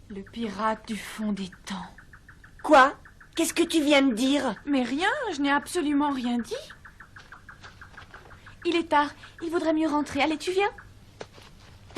Le pirate du fond des temps. Quoi? Qu'est-ce que tu viens de dire? Mais rien, je n'ai absolument rien dit. Il est tard, il vaudrait mieux rentrer. Allez, tu viens?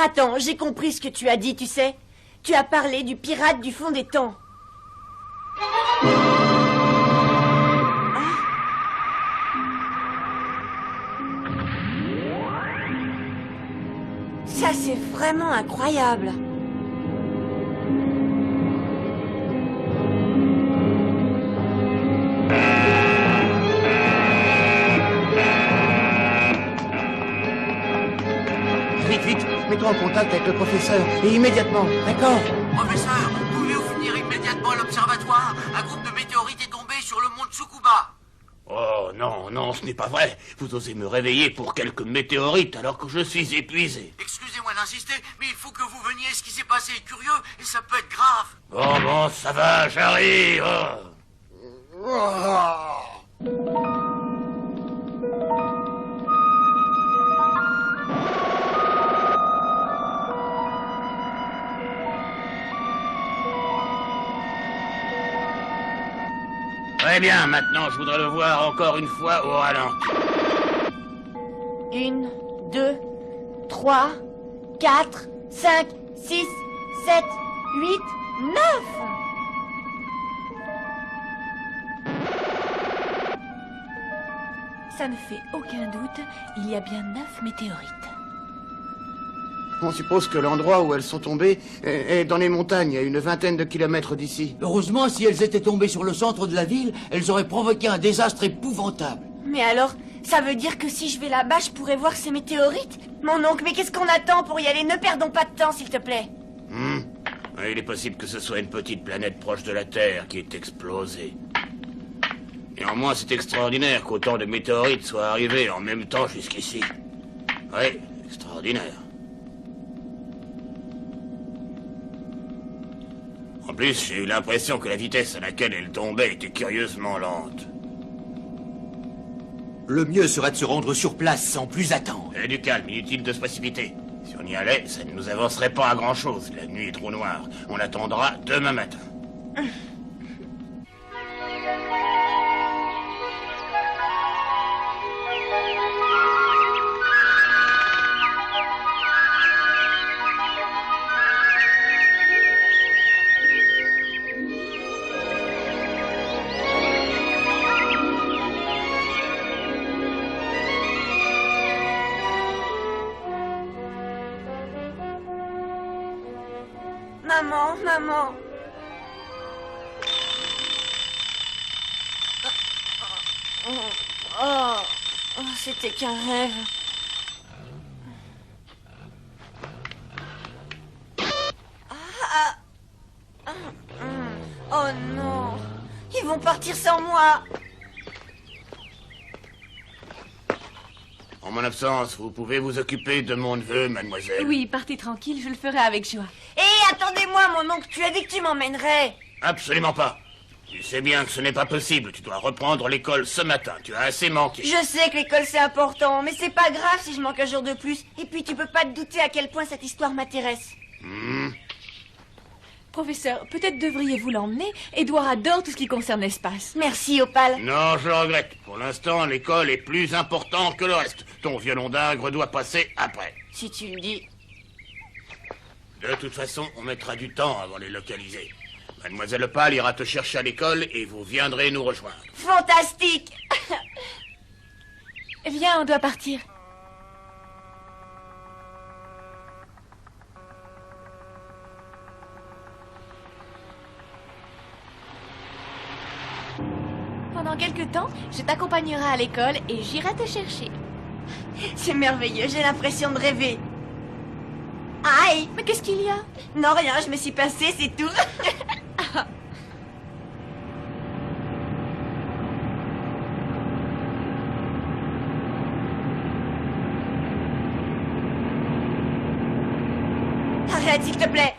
Attends, j'ai compris ce que tu as dit, tu sais. Tu as parlé du pirate du fond des temps. Ça, c'est vraiment incroyable. Vite, vite, mets-toi en contact avec le professeur, et immédiatement, d'accord? Professeur, pouvez-vous venir immédiatement à l'observatoire? Un groupe de météorites est tombé sur le mont Tsukuba. Oh non, non, ce n'est pas vrai. Vous osez me réveiller pour quelques météorites alors que je suis épuisé. Excusez-moi d'insister, mais il faut que vous veniez. Ce qui s'est passé est curieux et ça peut être grave. Bon, ça va, j'arrive. Très bien, maintenant je voudrais le voir encore une fois au ralenti. 1, 2, 3, 4, 5, 6, 7, 8, 9. Ça ne fait aucun doute, il y a bien 9 météorites. On suppose que l'endroit où elles sont tombées est dans les montagnes, à une vingtaine de kilomètres d'ici. Heureusement, si elles étaient tombées sur le centre de la ville, elles auraient provoqué un désastre épouvantable. Mais alors, ça veut dire que si je vais là-bas, je pourrais voir ces météorites? Mon oncle, mais qu'est-ce qu'on attend pour y aller? Ne perdons pas de temps, s'il te plaît. Il est possible que ce soit une petite planète proche de la Terre qui est explosée. Néanmoins, c'est extraordinaire qu'autant de météorites soient arrivés en même temps jusqu'ici. Oui, extraordinaire. En plus, j'ai eu l'impression que la vitesse à laquelle elle tombait était curieusement lente. Le mieux serait de se rendre sur place sans plus attendre. Et du calme, inutile de se précipiter. Si on y allait, ça ne nous avancerait pas à grand-chose. La nuit est trop noire. On attendra demain matin. Maman, maman. Oh, c'était qu'un rêve. Oh non, ils vont partir sans moi. En mon absence, vous pouvez vous occuper de mon neveu, mademoiselle. Oui, partez tranquille, je le ferai avec joie. Hé, attendez-moi, mon oncle, tu as dit que tu m'emmènerais. Absolument pas. Tu sais bien que ce n'est pas possible. Tu dois reprendre l'école ce matin. Tu as assez manqué. Je sais que l'école c'est important, mais c'est pas grave si je manque un jour de plus. Et puis tu peux pas te douter à quel point cette histoire m'intéresse. Professeur, peut-être devriez-vous l'emmener. Édouard adore tout ce qui concerne l'espace. Merci, Opal. Non, je regrette. Pour l'instant, l'école est plus importante que le reste. Ton violon d'Ingres doit passer après. Si tu le dis. De toute façon, on mettra du temps avant de les localiser. Mademoiselle Opal ira te chercher à l'école et vous viendrez nous rejoindre. Fantastique. Viens, on doit partir. Pendant quelque temps, je t'accompagnerai à l'école et j'irai te chercher. C'est merveilleux, j'ai l'impression de rêver. Aïe! Mais qu'est-ce qu'il y a? Non, rien, je me suis passée, c'est tout. Arrête, s'il te plaît.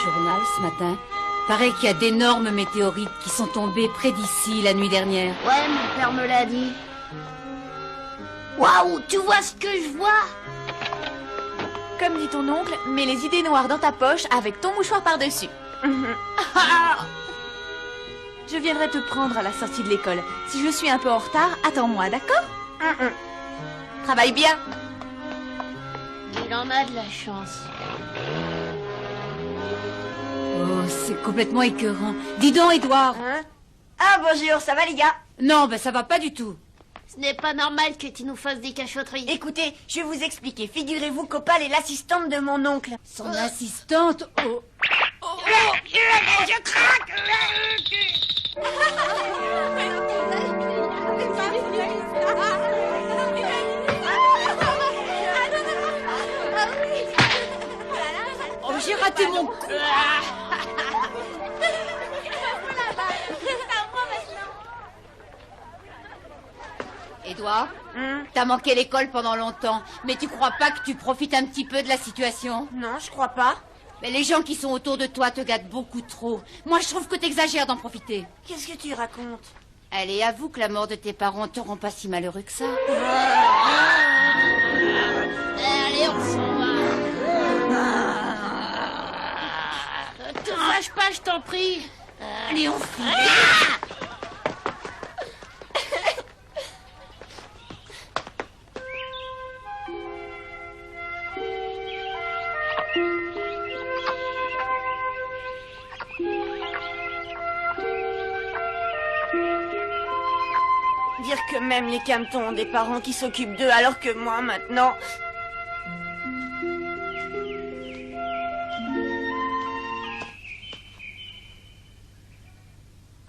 journal ce matin. Paraît qu'il y a d'énormes météorites qui sont tombées près d'ici la nuit dernière. Ouais, mon père me l'a dit. Waouh, tu vois ce que je vois? Comme dit ton oncle, mets les idées noires dans ta poche avec ton mouchoir par-dessus. Je viendrai te prendre à la sortie de l'école. Si je suis un peu en retard, attends-moi, d'accord? Travaille bien. Il en a de la chance. Oh, c'est complètement écœurant. Dis donc, Edouard. Hein? Ah, bonjour, ça va les gars? Non, ben ça va pas du tout. Ce n'est pas normal que tu nous fasses des cachotteries. Écoutez, je vais vous expliquer. Figurez-vous qu'Opal est l'assistante de mon oncle. Son assistante... Oh. Je craque. Oh, j'ai raté mon... Edouard, t'as manqué l'école pendant longtemps, mais tu crois pas que tu profites un petit peu de la situation? Non, je crois pas. Mais les gens qui sont autour de toi te gâtent beaucoup trop. Moi, je trouve que t'exagères d'en profiter. Qu'est-ce que tu racontes? Allez, avoue que la mort de tes parents te rend pas si malheureux que ça. Allez, on s'en va. Te fâche pas, je t'en prie. Allez, on file. Dire que même les camtons ont des parents qui s'occupent d'eux, alors que moi, maintenant...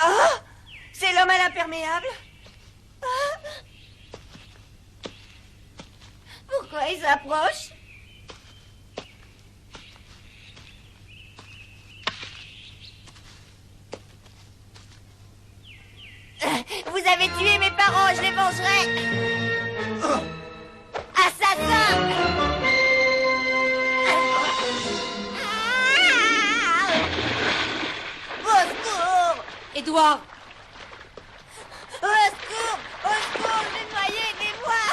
Oh! C'est l'homme à l'imperméable? Ah! Pourquoi il s'approche? Vous avez tué mes parents, je les vengerai. Assassin! Au secours! Edouard, Au secours! Au secours! Je vais noyer, aidez-moi!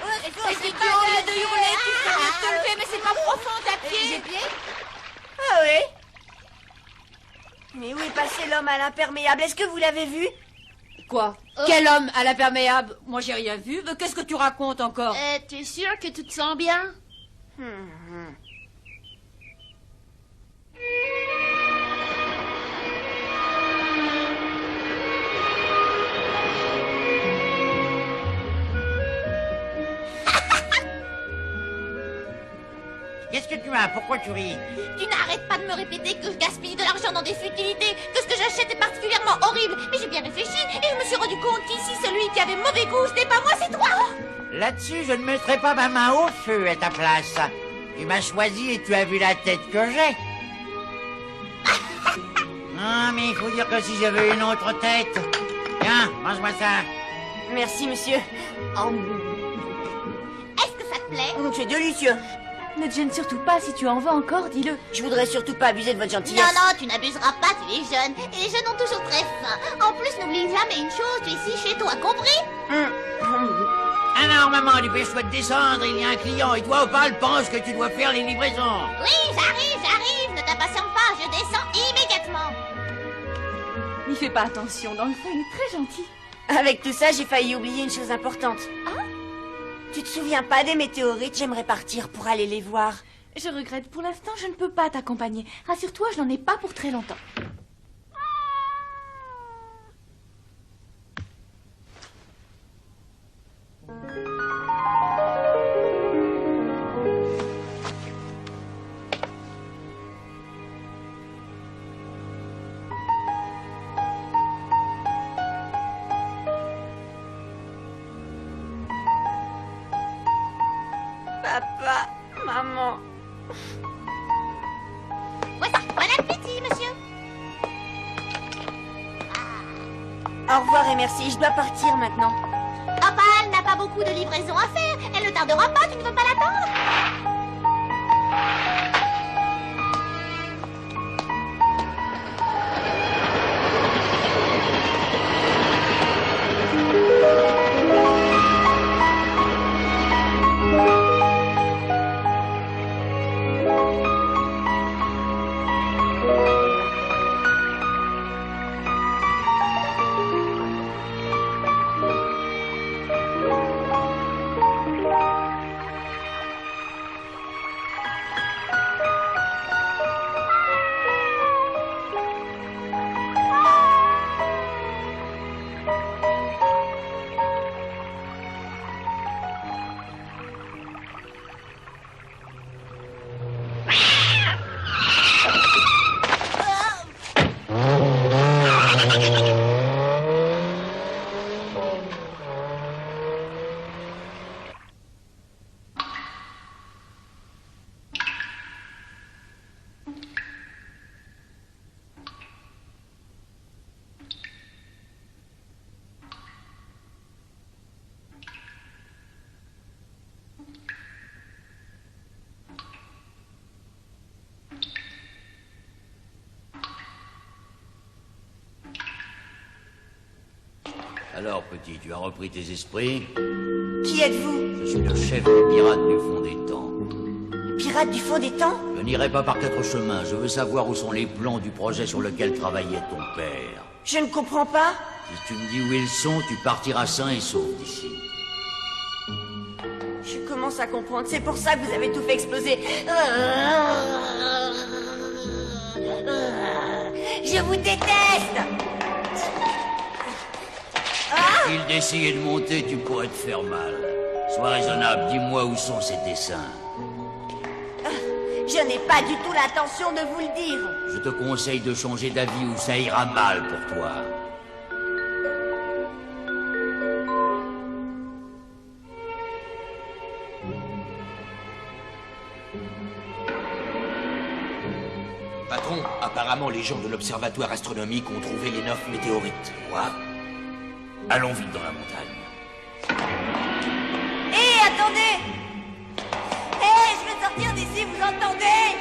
Au secours! espèce d'idiot, au lieu de hurler, tu fais bien de te lever, mais c'est pas profond, ta pied. J'ai pied? Ah oui? Mais où est passé l'homme à l'imperméable? Est-ce que vous l'avez vu? Quoi? Quel homme à l'imperméable? Moi, j'ai rien vu. Mais qu'est-ce que tu racontes encore? T'es sûr que tu te sens bien? Qu'est-ce que tu as? Pourquoi tu ris? Tu n'arrêtes pas de me répéter que je gaspille de l'argent dans des futilités, que ce que j'achète est particulièrement horrible. Mais j'ai bien réfléchi et je me suis rendu compte qu'ici, celui qui avait mauvais goût, ce n'est pas moi, c'est toi. Là-dessus, je ne mettrai pas ma main au feu à ta place. Tu m'as choisi et tu as vu la tête que j'ai. Non, mais il faut dire que si j'avais une autre tête... Tiens, mange-moi ça. Merci, monsieur. Est-ce que ça te plaît? C'est délicieux. Ne te gêne surtout pas, si tu en veux encore, dis-le. Je voudrais surtout pas abuser de votre gentillesse. Non, tu n'abuseras pas, tu es jeune. Et les jeunes ont toujours très faim. En plus, n'oublie jamais une chose, tu es ici chez toi, compris? Alors, maman, dépêche-toi de descendre, il y a un client et toi, Opal, pense que tu dois faire les livraisons. Oui, j'arrive, ne t'impatiente pas, je descends immédiatement. N'y fais pas attention, dans le fond, il est très gentil. Avec tout ça, j'ai failli oublier une chose importante. Ah? Tu te souviens pas des météorites? J'aimerais partir pour aller les voir. Je regrette, pour l'instant, je ne peux pas t'accompagner. Rassure-toi, je n'en ai pas pour très longtemps. Papa, maman... Voici, bon appétit, monsieur. Au revoir et merci, je dois partir maintenant. Opal n'a pas beaucoup de livraison à faire. Elle ne tardera pas, tu ne veux pas l'attendre? Alors, petit, tu as repris tes esprits? Qui êtes-vous? Je suis le chef des pirates du fond des temps. Pirate du fond des temps? Je n'irai pas par 4 chemins. Je veux savoir où sont les plans du projet sur lequel travaillait ton père. Je ne comprends pas. Si tu me dis où ils sont, tu partiras sain et sauf d'ici. Je commence à comprendre. C'est pour ça que vous avez tout fait exploser. Je vous déteste! S'il d'essayer de monter, tu pourrais te faire mal. Sois raisonnable, dis-moi où sont ces dessins. Je n'ai pas du tout l'intention de vous le dire. Je te conseille de changer d'avis ou ça ira mal pour toi. Patron, apparemment les gens de l'observatoire astronomique ont trouvé les 9 météorites. Quoi? Allons vite dans la montagne. Hé, attendez! Hé, je vais sortir d'ici, vous entendez?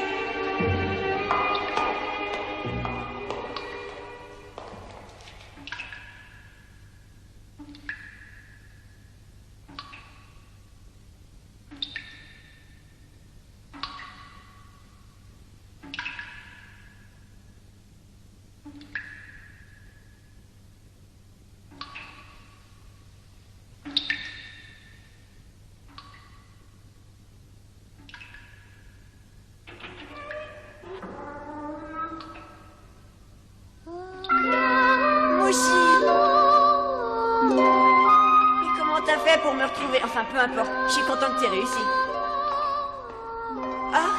Pour me retrouver, enfin peu importe, je suis content que tu aies réussi. Ah,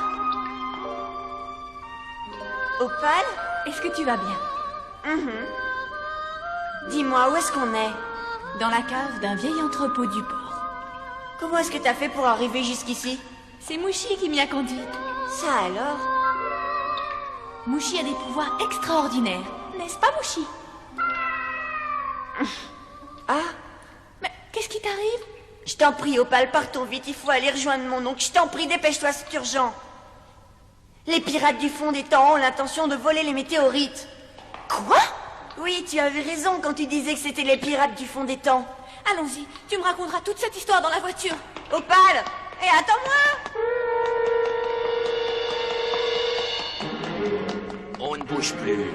Opal, Est-ce que tu vas bien? Dis-moi, où est-ce qu'on est? Dans la cave d'un vieil entrepôt du port. Comment est-ce que t'as fait pour arriver jusqu'ici? C'est Mouchi qui m'y a conduite. Ça alors? Mouchi a des pouvoirs extraordinaires, n'est-ce pas, Mouchi? Ah, Mais qu'est-ce qui t'arrive? je t'en prie, Opal, partons vite, il faut aller rejoindre mon oncle. Je t'en prie, dépêche-toi, c'est urgent. Les pirates du fond des temps ont l'intention de voler les météorites. Quoi? Oui, tu avais raison quand tu disais que c'était les pirates du fond des temps. Allons-y, tu me raconteras toute cette histoire dans la voiture. Opal, hé, attends-moi! On ne bouge plus.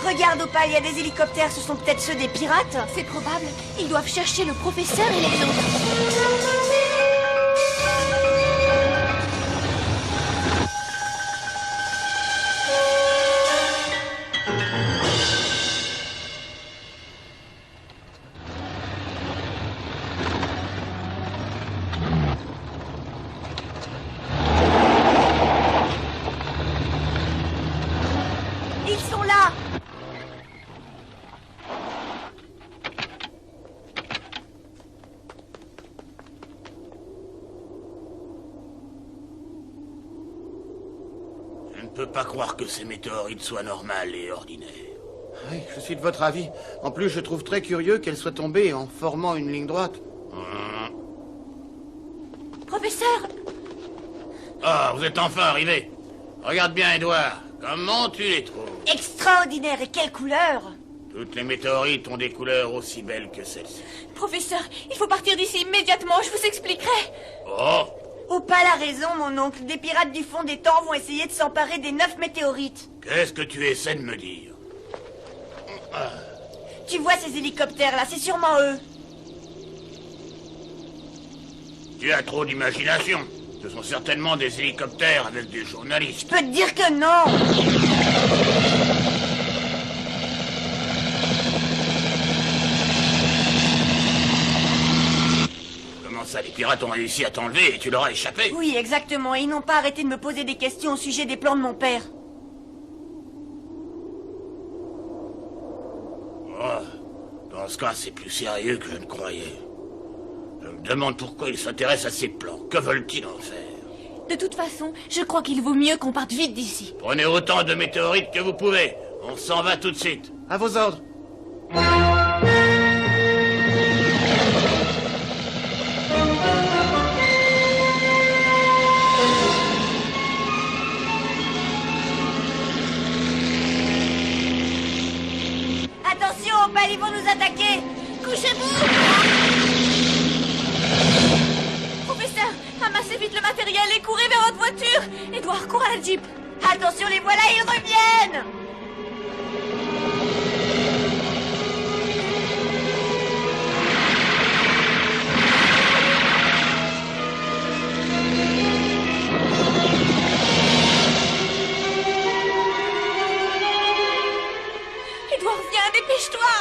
Regarde, Opal, il y a des hélicoptères, ce sont peut-être ceux des pirates? C'est probable, ils doivent chercher le professeur et les autres. Ils sont là! Je ne peux pas croire que ces météorites soient normales et ordinaires. Oui, je suis de votre avis. En plus, je trouve très curieux qu'elle soit tombée en formant une ligne droite. Professeur! Ah, vous êtes enfin arrivé. Regarde bien, Edouard. Comment tu les trouves? Extraordinaire, et quelle couleur! Toutes les météorites ont des couleurs aussi belles que celle-ci. Professeur, il faut partir d'ici immédiatement, je vous expliquerai. Oh! Opal a raison, mon oncle. Des pirates du fond des temps vont essayer de s'emparer des 9 météorites. Qu'est-ce que tu essaies de me dire? Tu vois ces hélicoptères-là, c'est sûrement eux. Tu as trop d'imagination. Ce sont certainement des hélicoptères avec des journalistes. Je peux te dire que non. Comment ça, les pirates ont réussi à t'enlever et tu leur as échappé? Oui, exactement. Ils n'ont pas arrêté de me poser des questions au sujet des plans de mon père. Oh, dans ce cas, c'est plus sérieux que je ne croyais. Je me demande pourquoi ils s'intéressent à ces plans. Que veulent-ils en faire? De toute façon, je crois qu'il vaut mieux qu'on parte vite d'ici. Prenez autant de météorites que vous pouvez. On s'en va tout de suite. À vos ordres. Attention, Opal, ils vont nous attaquer. Couchez-vous! Professeur, amassez vite le matériel et courez vers votre voiture. Edouard, cours à la Jeep. Attention, les voilà, ils reviennent. Edouard, viens, dépêche-toi.